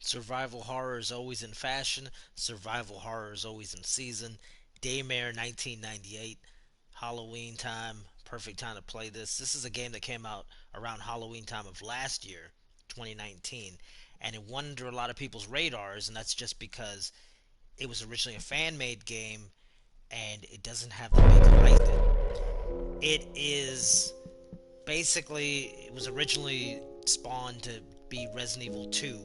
Survival horror is always in fashion. Survival horror is always in season. Daymare 1998, Halloween time, perfect time to play this. This is a game that came out around Halloween time of last year, 2019, and it went under a lot of people's radars, and that's just because it was originally a fan-made game and it doesn't have the big hype. It is basically, it was originally spawned to be Resident Evil 2,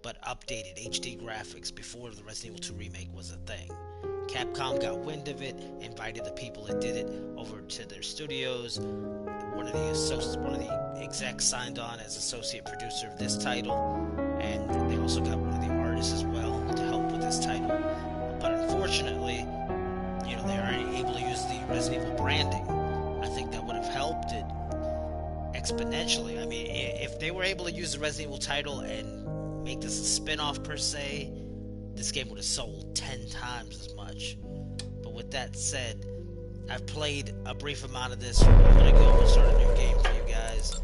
but updated HD graphics before the Resident Evil 2 remake was a thing. Capcom got wind of it, invited the people that did it over to their studios. One of the execs signed on as associate producer of this title, and they also got one of the artists as well to help with this title. But unfortunately, they aren't able to use the Resident Evil branding. I think that would have helped it exponentially. I mean, if they were able to use the Resident Evil title and make this a spin-off per se, this game would have sold 10 times as much. But with that said, I've played a brief amount of this. I'm going to go and start a new game for you guys.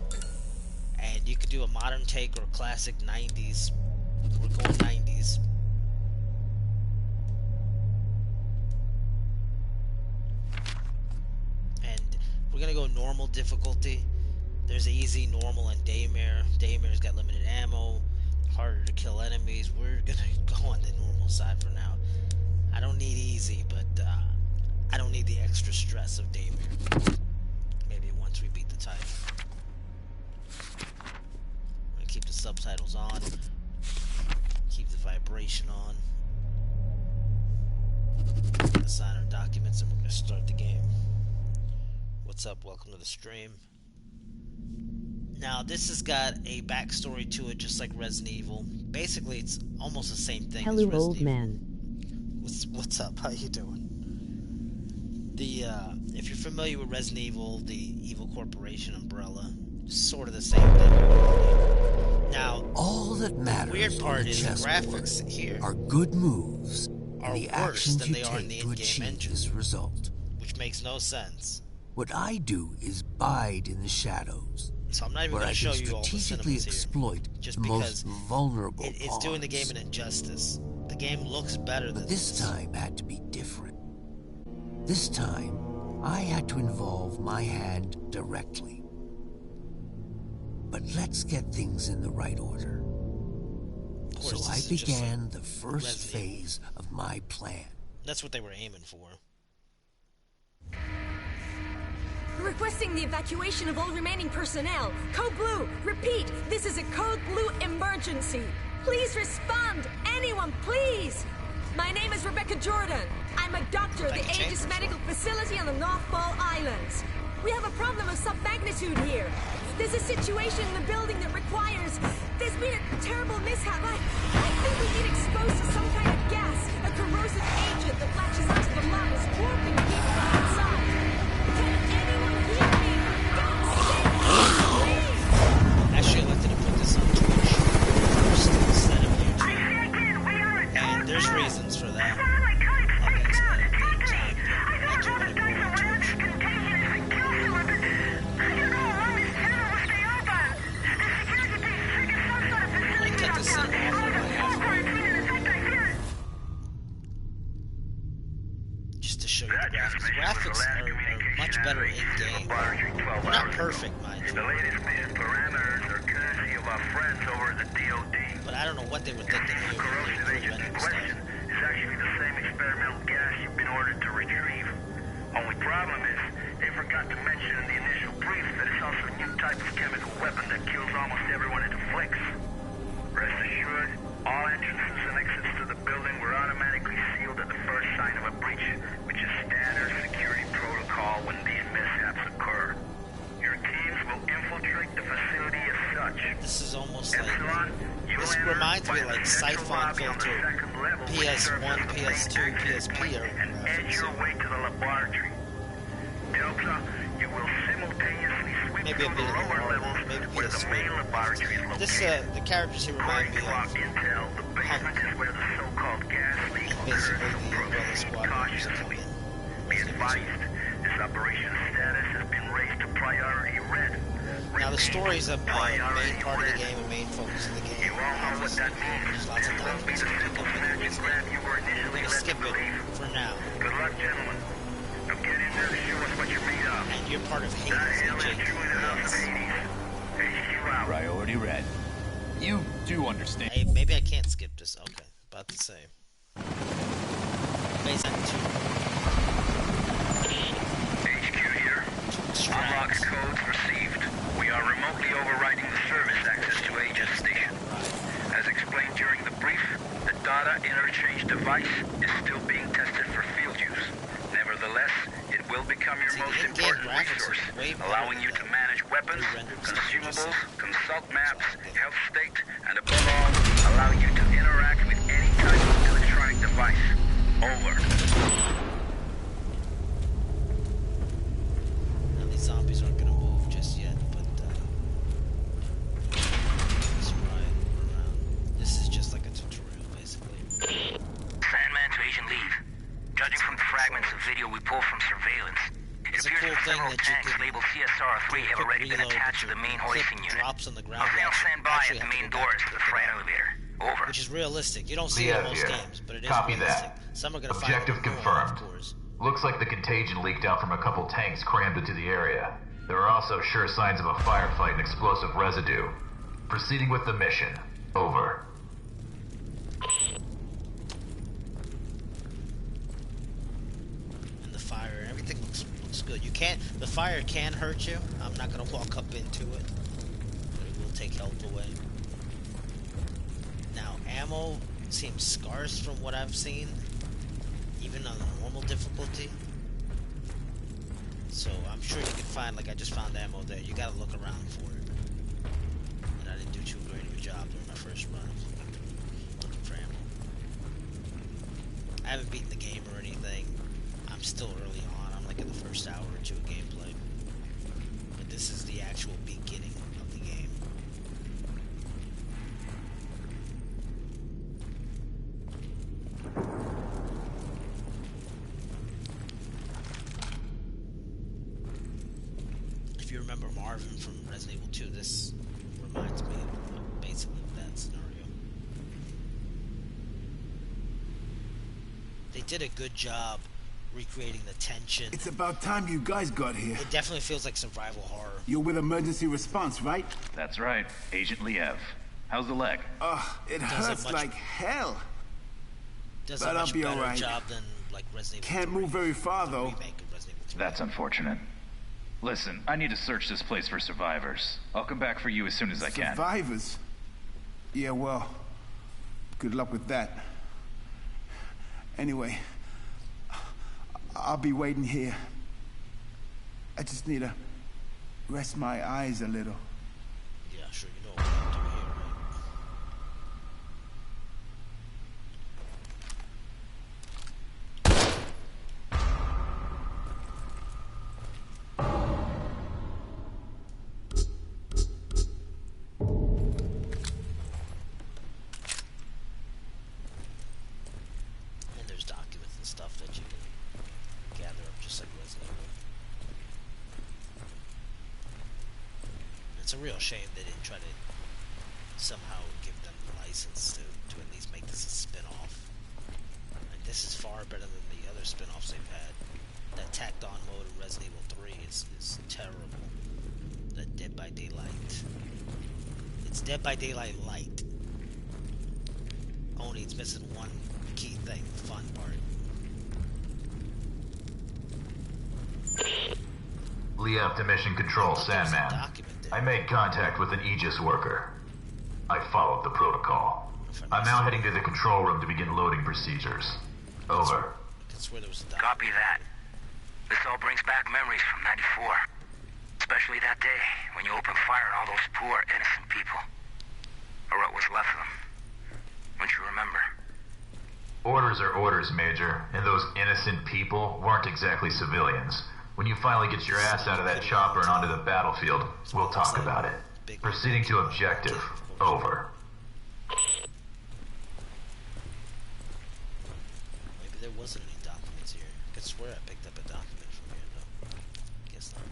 And you could do a modern take or a classic 90s. We're going 90s. And we're going to go normal difficulty. There's easy, normal, and Daymare. Daymare's got limited ammo, harder to kill enemies. We're going to go on the normal side for now. I don't need easy, but I don't need the extra stress of Daymare. Maybe once we beat the title. I'm going to keep the subtitles on. Keep the vibration on. Assign our documents and we're going to start the game. What's up? Welcome to the stream. Now, this has got a backstory to it, just like Resident Evil. Basically, it's almost the same thing as Hello, Resident old Evil. man. What's up? How you doing? If you're familiar with Resident Evil, the Evil Corporation umbrella, sort of the same thing. Now, all that matters the weird part on the is the graphics chessboard here are good moves are and the worse actions than you they are in the take to in-game achieve engine, this result. which makes no sense. What I do is bide in the shadows, So I'm not even where going I to can show you all the strategically cinemas here, exploit just the because most vulnerable it's doing the game pawns. an injustice. The game looks better than But this time had to be different. This time, I had to involve my hand directly. But let's get things in the right order. Of course, So I this is just began like the first Resident Evil. phase of my plan. That's what they were aiming for. Requesting the evacuation of all remaining personnel. Code Blue, repeat, this is a Code Blue emergency. Please respond, anyone, please. My name is Rebecca Jordan. I'm a doctor at the Aegis Medical Facility on the North Ball Islands. We have a problem of submagnitude here. There's a situation in the building that requires... There's been a terrible mishap. I think we've been exposed to some kind of gas, a corrosive agent that latches onto the lungs, warping people outside. Can anyone hear me? God save me, please! Actually, I elected to put this on Twitch first instead of YouTube. And there's reasons for that. I'll get to that at the time, but I do want to go on Twitch. I cut this thing off about halfway. Just to show you the graphics. Graphics are much better in-game. They're not perfect, mind you. The latest parameters are courtesy of our friends over at the DOD. But I don't know what they were thinking The here. corrosive agent in question is actually the same experimental gas you've been ordered to retrieve. Only problem is, they forgot to mention in the initial brief that it's also a new type of chemical weapon that kills almost everyone it afflicts. Rest assured, all entrances and exits to the building were automatically sealed at the first sign of a breach, which is standard security protocol when these mishaps occur. Your teams will infiltrate the facility as such. This is almost like... Epsilon, you This enter reminds me by like the central Siphon lobby on the Filter, second level, which serves PS1, as the main PS2, access PSP point, era and edge graphics. your way to the laboratory. Delta, you will simultaneously sweep Maybe a through bit the of lower horror, levels maybe where the PS3. main laboratory is located. This, the characters here remind According me to our of intel, the basement is where the so-called gas leak occurs, basically so the Umbrella proceed Squad members that come cautiously. in. Be advised, this operation's status has been raised to priority red. Now Now the story is a main Priority part of the win. game, a main focus of the game. You all know what that means. There's lots of It won't be documents the you can simple pick up snatch and grab you were We're initially gonna led to skip it believe. for now. Good luck, gentlemen. Now get in there and show us what you're made of. And you're part of That Hades, hail is Jake. truly the house of Yes. Hades. HQ out. Priority red. You do understand. Hey, maybe I can't skip this. Okay, about to say. Base at HQ here. Unlock two codes received. We are remotely overriding the service access to Agent Station. As explained during the brief, the data interchange device is still being tested for field use. Nevertheless, it will become your See, most the in-game important graphics resource, are way better allowing than you to the manage weapons, pre-rendered stuff you just consumables, saw. consult maps, health state, and above all, allow you to interact with any type of electronic device. Over. Now these zombies aren't gonna move just yet, but let's ride around. This is just like a tutorial, basically. Sandman to Agent Lead. Judging from the fragments of video we pulled from surveillance, it It's a appears cool that thing several that you tanks can labeled CSR-3 have quick already been reload, attached to but the main your clip hoisting unit. drops on the ground. I'll You stand by actually at the have to main go back doors to to the pick it freight up, elevator. Over. which is realistic. You don't see it in most games, but it is Copy realistic. that. Some are gonna Objective find it more, confirmed. of course. Looks like the contagion leaked out from a couple tanks crammed into the area. There are also sure signs of a firefight and explosive residue. Proceeding with the mission. Over. And the fire and everything looks good. You can't. The fire can hurt you. I'm not gonna walk up into it, but it will take health away. Now ammo seems scarce from what I've seen, even on the normal difficulty. So I'm sure you can find, like I just found ammo there. You gotta look around for it. And I didn't do too great of a job during my first run of looking for ammo. I haven't beaten the game or anything. I'm still early on. I'm like in the first hour or two of gameplay. But this is the actual beginning of the game. If you remember Marvin from Resident Evil 2, this reminds me of basically that scenario. They did a good job recreating the tension. It's about time you guys got here. It definitely feels like survival horror. You're with emergency response, right? That's right. Agent Liev. How's the leg? It Does it hurts much- like hell. Does But a I'll much be better alright. job than like Resident Evil Can't 3, move very far, the though. remake of Resident Evil 3. That's unfortunate. Listen, I need to search this place for survivors. I'll come back for you as soon as I can. Survivors? Yeah, well, good luck with that. Anyway, I'll be waiting here. I just need to rest my eyes a little. Yeah, sure, you know what we're gonna do here, right? And there's documents and stuff that you can gather up just like Resident Evil. It's a real shame they didn't try to somehow give them the license to at least make this a spin-off. Like, this is far better than the other spin-offs they've had. That tacked on mode in Resident Evil 3 is terrible. That Dead by Daylight. It's Dead by Daylight light. Only it's missing one key thing, the fun part. Liev to Mission Control, I thought there was a Sandman. document there. I made contact with an Aegis worker. I followed the protocol. I'm now heading to the control room to begin loading procedures. Over. I could swear there was a document. Copy that. This all brings back memories from '94. Especially that day when you opened fire on all those poor, innocent people. Or what was left of them. Don't you remember? Orders are orders, Major, and those innocent people weren't exactly civilians. When you finally get your ass out of that chopper and onto the battlefield, we'll talk about it. Proceeding to objective. Over. Maybe there wasn't any documents here. I could swear I picked up a document from here, though. Guess not.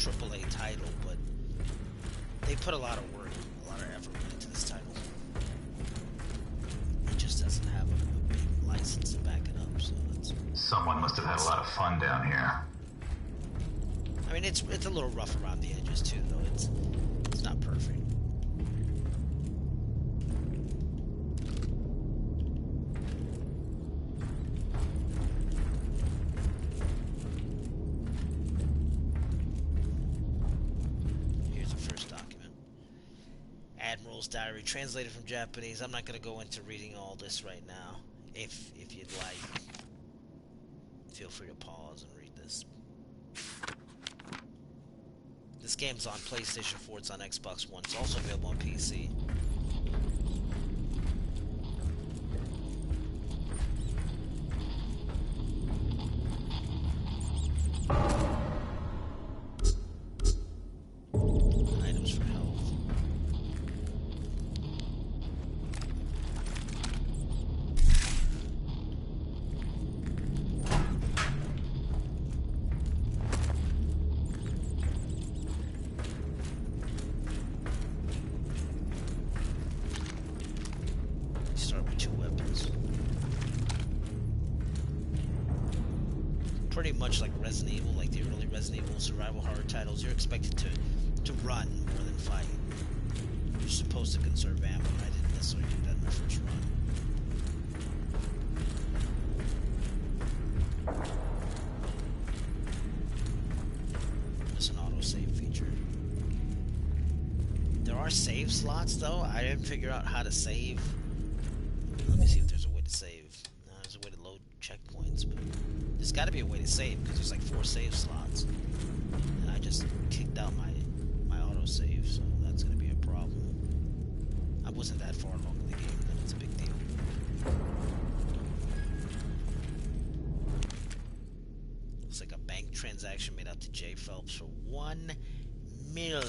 AAA title, but they put a lot of work, a lot of effort into this title. It just doesn't have a big license to back it up, so that's... Someone must have had a lot of fun down here. I mean, it's a little rough around the edges too, though. It's not perfect. Here's the first document. Admiral's Diary, translated from Japanese. I'm not going to go into reading all this right now. If you'd like, feel free to pause and read this. This game's on PlayStation 4, it's on Xbox One, it's also available on PC. Items for health. Pretty much like Resident Evil, like the early Resident Evil survival horror titles, you're expected to run more than fight. You're supposed to conserve ammo. I didn't necessarily do that in my first run. There's an autosave feature. There are save slots though. I didn't figure out how to save. Let me see if there's a way to save. No, there's a way to load checkpoints, but there's got to be a way to save because there's like 4 save slots, and I just kicked out my autosave, so that's going to be a problem. I wasn't that far along in the game, then it's a big deal. Looks like a bank transaction made out to Jay Phelps for $1 million.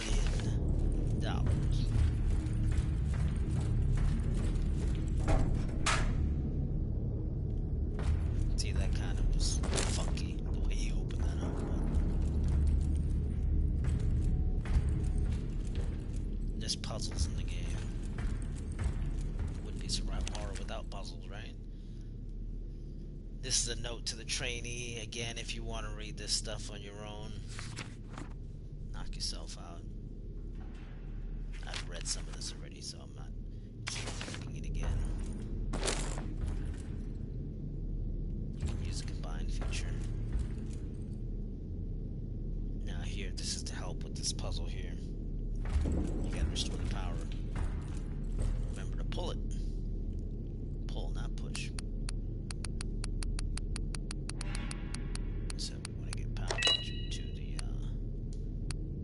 See, that kind of was funky, the way he opened that up. There's puzzles in the game. Wouldn't be survival horror without puzzles, right? This is a note to the trainee. Again, if you want to read this stuff on your own, knock yourself out. I've read some of this already, so I'm not reading it again. Use the combine feature. Now here, this is to help with this puzzle here. You gotta restore the power. Remember to pull it. Pull, not push. So we want to get power to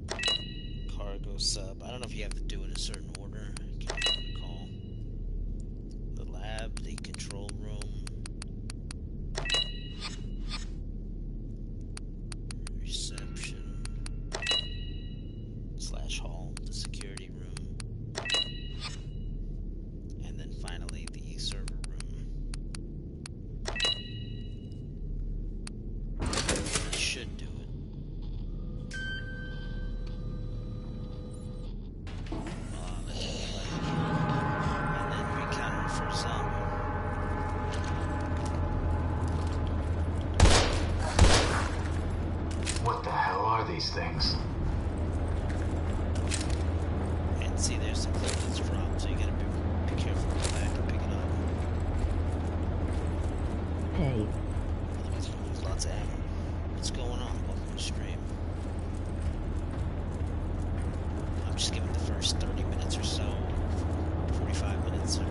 the cargo sub. I don't know if you have to do it in a certain order. I can't recall. The lab, the control room. Reception / hall, the security room, and then finally the server room. That should do it. And then recounter for zombie. What the hell are these things? And see, there's the clip that's dropped, so you gotta be careful to go back and pick it up. Hey. There's lots of ammo. What's going on? Welcome to the stream. I'm just giving the first 30 minutes or so, 45 minutes, or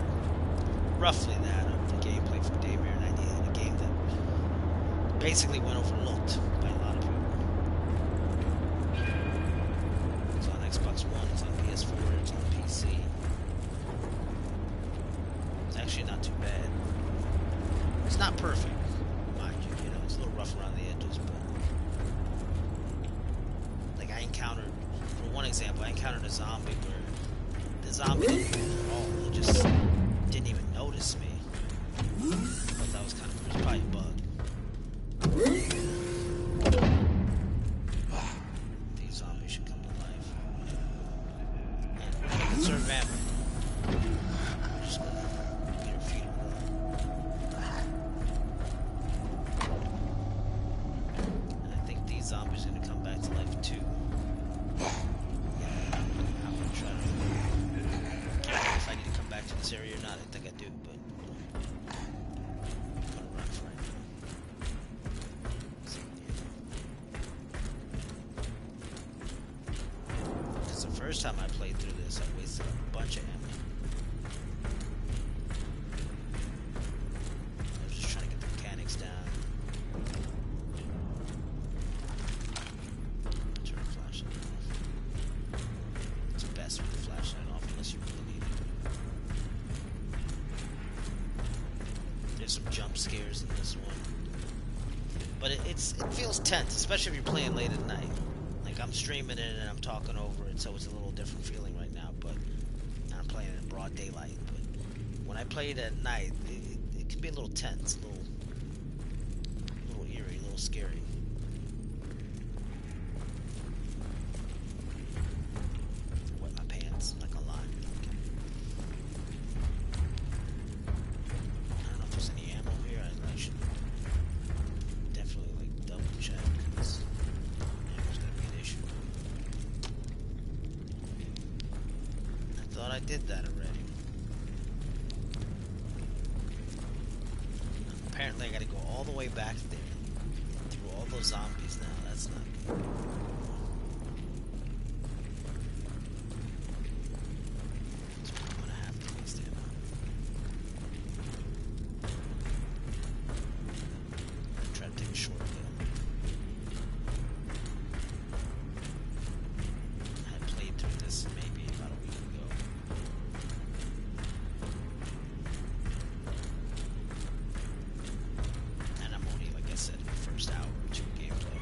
roughly that, of the gameplay for Daymare 98, a game that basically went overlooked by a lot of people. It's on Xbox One, it's on PS4, it's on PC. It's actually not too bad. It's not perfect, mind you, it's a little rough around the edges, but like I encountered, for one example, I encountered a zombie where the zombie didn't move at all, it just didn't even notice me. I thought that was kind of, it was probably a bug. These zombies first time I played through this, I wasted a bunch of ammo. I was just trying to get the mechanics down. Turn the flashlight off. It's best with the flashlight off unless you really need it. There's some jump scares in this one. But it feels tense, especially if you're playing late at night. Like, I'm streaming it and I'm talking over it, so it's a little different feeling right now, but I'm playing it in broad daylight. But when I play it at night, it can be a little tense, a little eerie, a little scary. Wet my pants, not gonna lie. I don't know if there's any ammo here. I should definitely like double check, because ammo's gonna be an issue. I thought I did that already. Apparently I gotta go all the way back there through all those zombies now. That's not good. So I'm gonna have to waste ammo. Try to take a shortcut. I played through this maybe about a week ago. And I'm only, like I said, in the first hour or two of gameplay.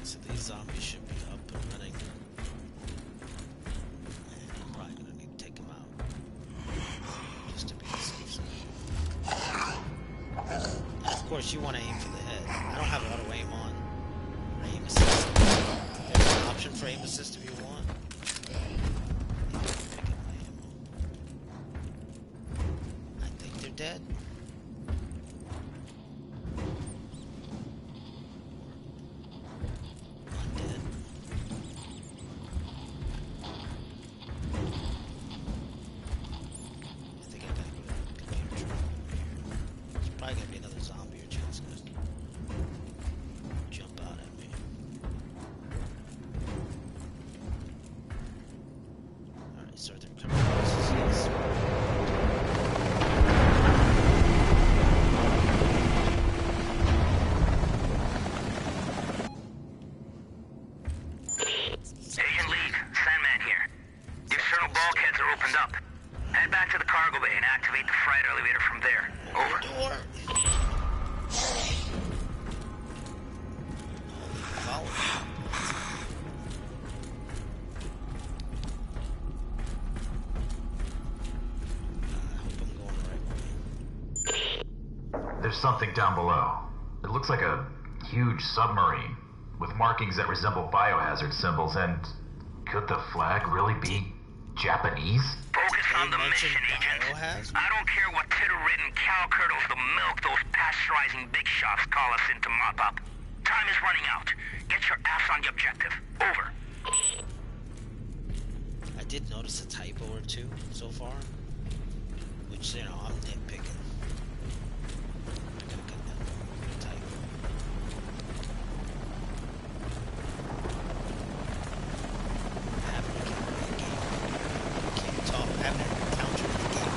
So these zombies should be up and running. And I'm probably gonna need to take them out. Just to be safe. Of course, you want to aim for the head. I don't have auto aim on. Or aim assist. There's an option for aim assist if you want. Yeah, let me get my ammo. I think they're dead. Undead. I think I gotta go to the computer truck over here. There's probably gonna be another zombie or two that's gonna jump out at me. Alright, start the recovery processes. Agent Lead, Sandman here. The external bulkheads are opened up. Head back to the cargo bay and activate the freight elevator from there. Over. Door. Follow me. I hope I'm going the right way. There's something down below. It looks like a huge submarine with markings that resemble biohazard symbols, and could the flag really be Japanese? Focus on the mission, mentioned Agent. biohazard? I don't care what titter-ridden cow curdles the milk those pasteurizing big shots call us in to mop up. Time is running out. Get your ass on the objective. Over. I did notice a typo or two so far, which, you know, I'm nitpicking. I gotta get that typo. I haven't encountered a game. I can't talk. I haven't encountered a game.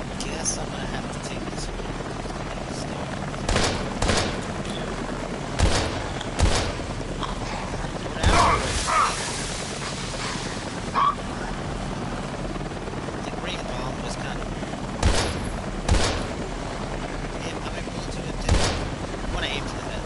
I guess I'm gonna have to take this one. The green bomb was kind of weird. I'm able to do it. I want to aim for the head.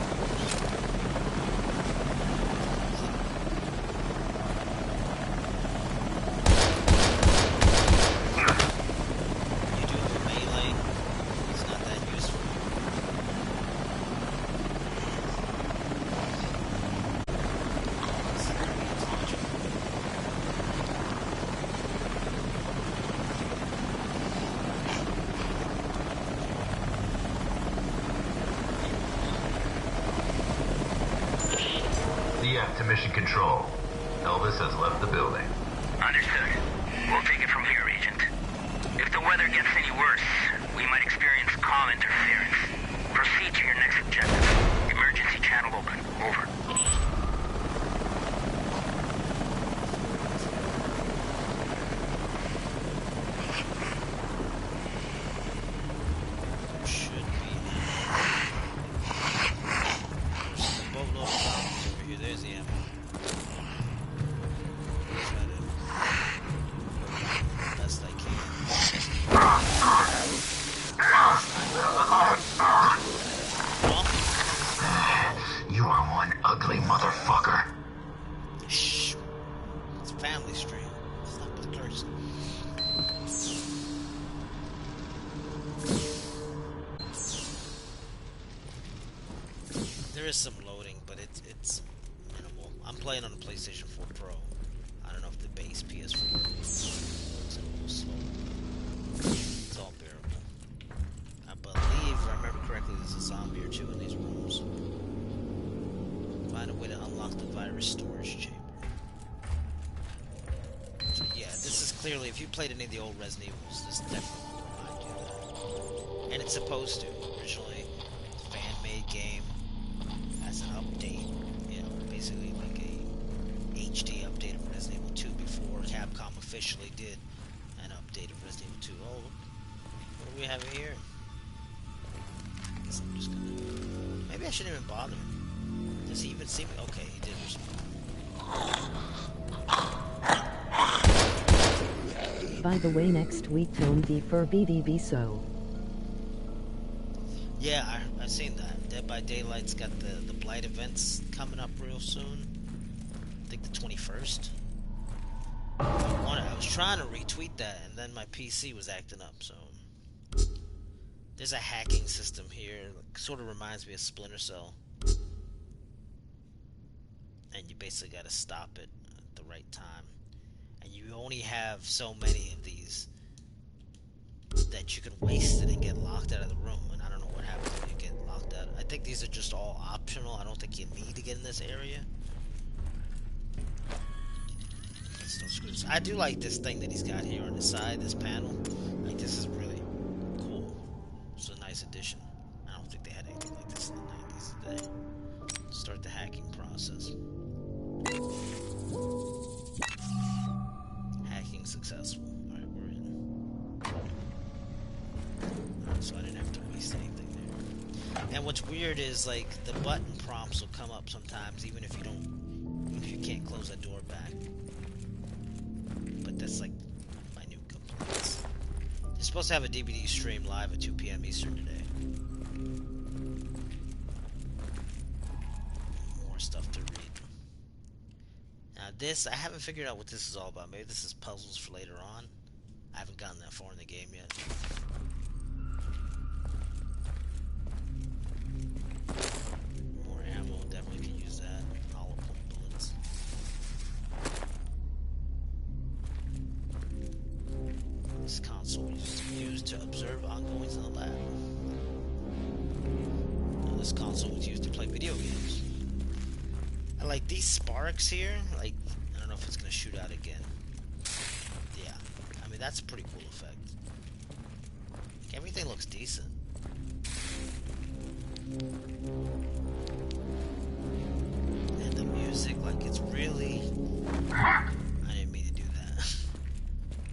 You do have a melee. It's not that useful. DF to mission control. Elvis has left the building. Understood. We'll take it from here, Agent. If the weather gets any worse, we might experience comm interference. Proceed to your Objective. Emergency channel open. Over. Should be. There's a boatload of zombies over here. There's the ammo. Try to do the best I can. You are one ugly motherfucker. Shh. It's a family stream. Stop with the curse. There is some loading, but it's minimal. I'm playing on the PlayStation 4 Pro. I don't know if the base PS4 looks a little slow. It's all bearable. I believe, if I remember correctly, there's a zombie or two in these rooms. Find a way to unlock the virus storage chamber. So yeah, this is clearly, if you played any of the old Resident Evils, this definitely will remind you of that. And it's supposed to. Originally, fan-made game as an update, you know, basically like a HD update of Resident Evil 2 before Capcom officially did an update of Resident Evil 2. Oh, what do we have here? I guess I'm just gonna... Maybe I shouldn't even bother. Does he even see me? Okay, he did respond. By the way, next week don't be for BDB so. Yeah, I've seen that. Dead by Daylight's got the Blight events coming up real soon. I think the 21st. I was trying to retweet that, and then my PC was acting up, so... There's a hacking system here. It sort of reminds me of Splinter Cell. And you basically got to stop it at the right time. And you only have so many of these that you can waste it and get locked out of the room. And I don't know what happens when you get locked out. I think these are just all optional. I don't think you need to get in this area. Still screws. I do like this thing that he's got here on the side, this panel. Like, this is really cool. It's a nice addition. I don't think they had anything like this in the 90s today. Start the hacking process. Hacking successful. Alright, we're in. Alright, so I didn't have to waste anything there. And what's weird is, like, the button prompts will come up sometimes, even if you can't close that door back. But that's, like, minute complaints. You're supposed to have a DVD stream live at 2 p.m. Eastern today. More stuff to read. Now this, I haven't figured out what this is all about. Maybe this is puzzles for later on. I haven't gotten that far in the game yet. More ammo, definitely can use that. Hollow point bullets. This console is used to observe ongoings in the lab. Now, this console was used to play video games. I like these sparks here. Like, I don't know if it's gonna shoot out again. Yeah, I mean that's a pretty cool effect. Like, everything looks decent. And the music, like, it's really... I didn't mean to do that.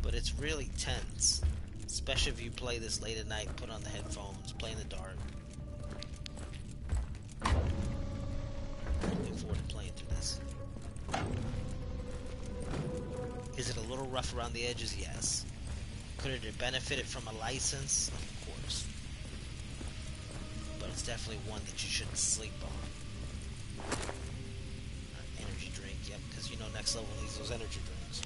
But it's really tense. Especially if you play this late at night, put on the headphones, play in the dark. Looking forward to playing through this. Is it a little rough around the edges? Yes. Could it have benefited from a license? Of course. But it's definitely one that you shouldn't sleep on. Energy drink, yep, because you know Next Level needs those energy drinks.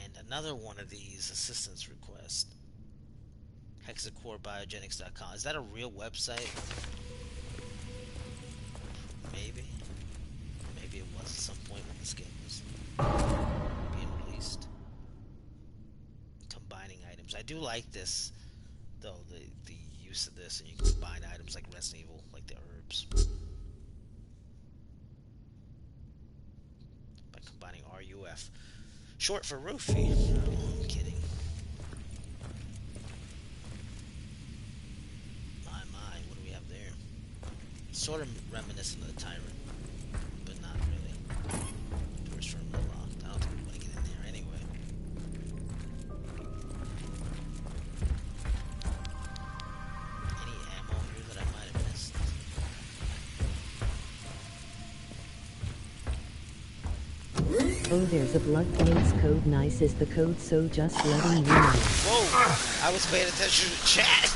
And another one of these assistance requests. HexacoreBiogenics.com. Is that a real website? Maybe. Maybe it was at some point when this game was being released. Combining items. I do like this, though, the use of this, and you can combine items like Resident Evil, like the herbs. By combining RUF. Short for roofie. No, I'm kidding. My. sort of reminiscent of the Tyrant, but not really. Doors firmly locked. I don't think we want to get in there anyway. Any ammo here that I might have missed? Oh, there's a blood points code. Nice is the code, so just letting you know. Whoa! I was paying attention to the chat.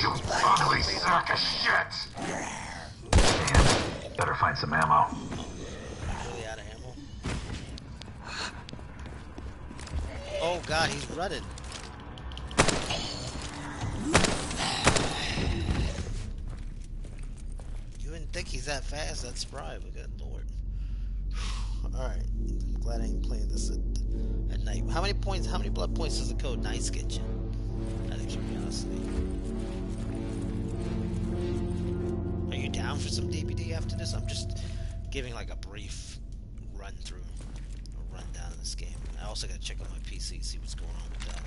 You ugly sack of shit! Damn. Better find some ammo. Really out of ammo? Oh god, he's rutted. You wouldn't think he's that fast, that spry, but good lord. Alright, I'm glad I ain't playing this at night. How many blood points does the code nice get you? Out of curiosity. Are you down for some DBD after this? I'm just giving like a brief rundown of this game. I also gotta check on my PC, see what's going on with that.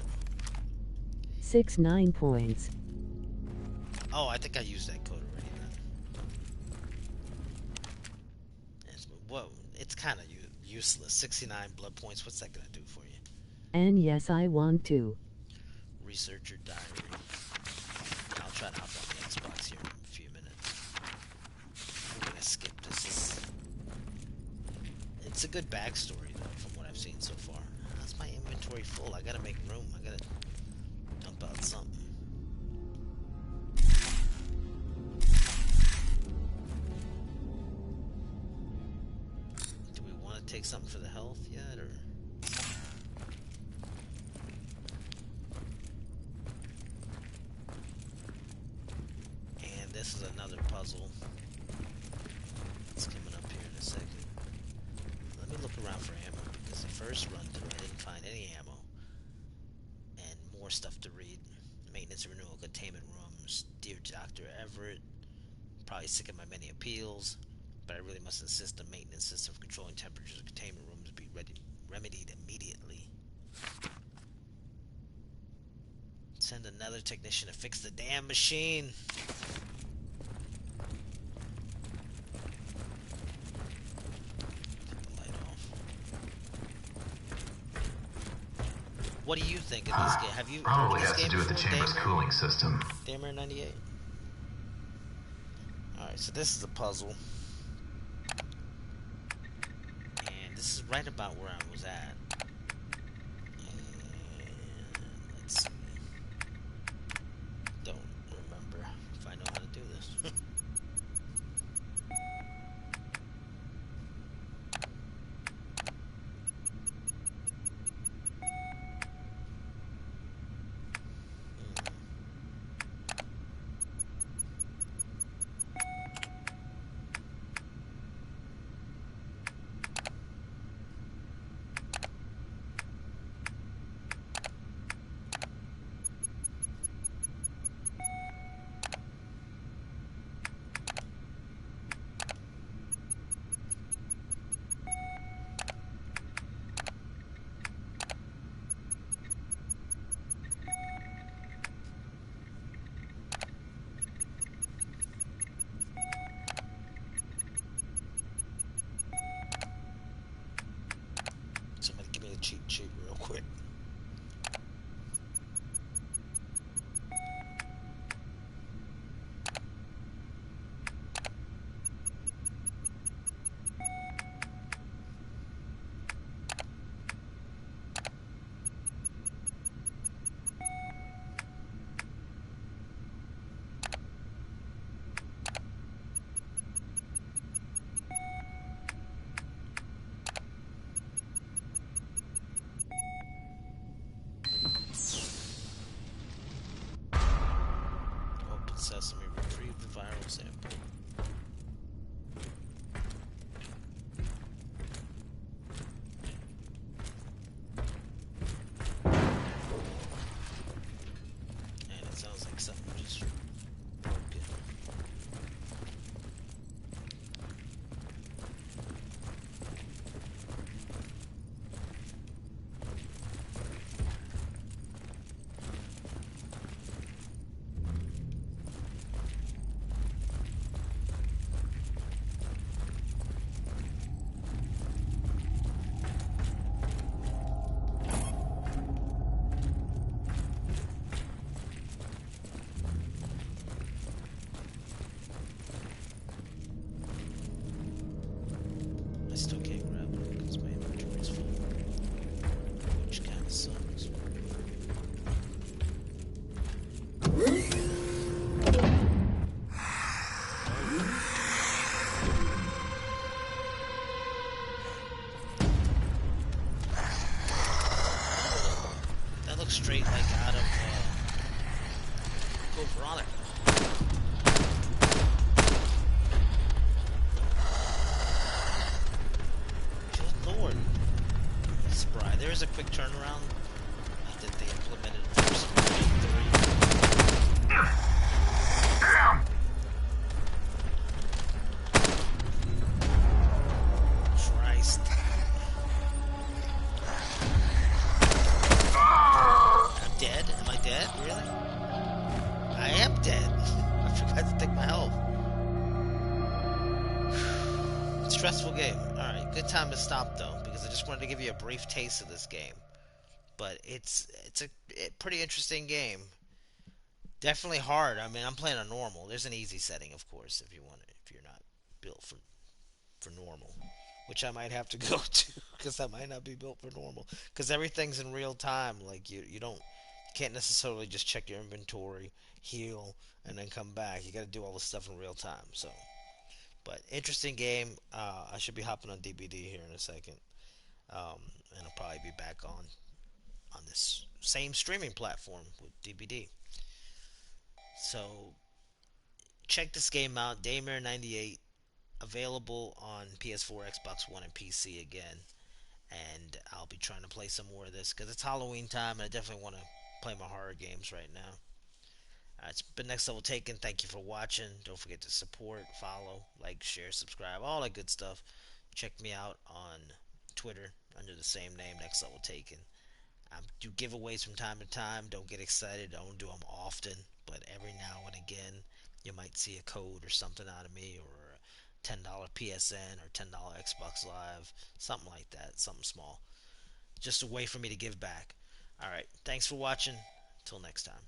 69 points. Oh, I think I used that code already then. Whoa, it's kind of useless. 69 blood points, what's that gonna do for you? And yes, I want to. Researcher diary. I'll try to hop on the Xbox here in a few minutes. I'm gonna skip this. It's a good backstory though, from what I've seen so far. How's my inventory full? I gotta make room. I gotta dump out something. Do we want to take something for the health yet, or? And this is another puzzle. It's coming up here in a second. Let me look around for ammo, because the first run through I didn't find any ammo. And more stuff to read. Maintenance and renewal containment rooms. Dear Dr. Everett. Probably sick of my many appeals, but I really must insist the maintenance system for controlling temperatures of containment rooms be remedied immediately. Send another technician to fix the damn machine. Cut the light off. What do you think of this game? Have you Probably heard of has this to game do with the before, chamber's Daymare? cooling system. Daymare 98? Alright, so this is a puzzle. And this is right about where I was at. And let's see. Don't remember if I know how to do this. Somebody give me a cheat sheet real quick. Open sesame, retrieve the viral sample. And it sounds like something just broken. That looks straight like out of Code Veronica. Good lord. Spry. There is a quick turnaround. Like that they implemented for Spider 3. Christ. I'm dead? Am I dead? Really? I am dead. I forgot to take my health. Stressful game. Alright, good time to stop though, because I just wanted to give you a brief taste of this game. But it's a pretty interesting game. Definitely hard. I mean, I'm playing on normal. There's an easy setting, of course, if you want it, if you're not built for normal, which I might have to go to because I might not be built for normal. Because everything's in real time. Like you don't, you can't necessarily just check your inventory, heal, and then come back. You got to do all this stuff in real time. So, but interesting game. I should be hopping on DBD here in a second, and I'll probably be back on this same streaming platform with DBD. So check this game out, Daymare 98, available on PS4, Xbox One, and PC again. And I'll be trying to play some more of this because it's Halloween time, and I definitely want to play my horror games right now. It's been Next Level Taken. Thank you for watching. Don't forget to support, follow, like, share, subscribe, all that good stuff. Check me out on Twitter under the same name, Next Level Taken. I do giveaways from time to time. Don't get excited. I don't do them often, but every now and again, you might see a code or something out of me, or a $10 PSN or $10 Xbox Live, something like that, something small. Just a way for me to give back. All right, thanks for watching. Until next time.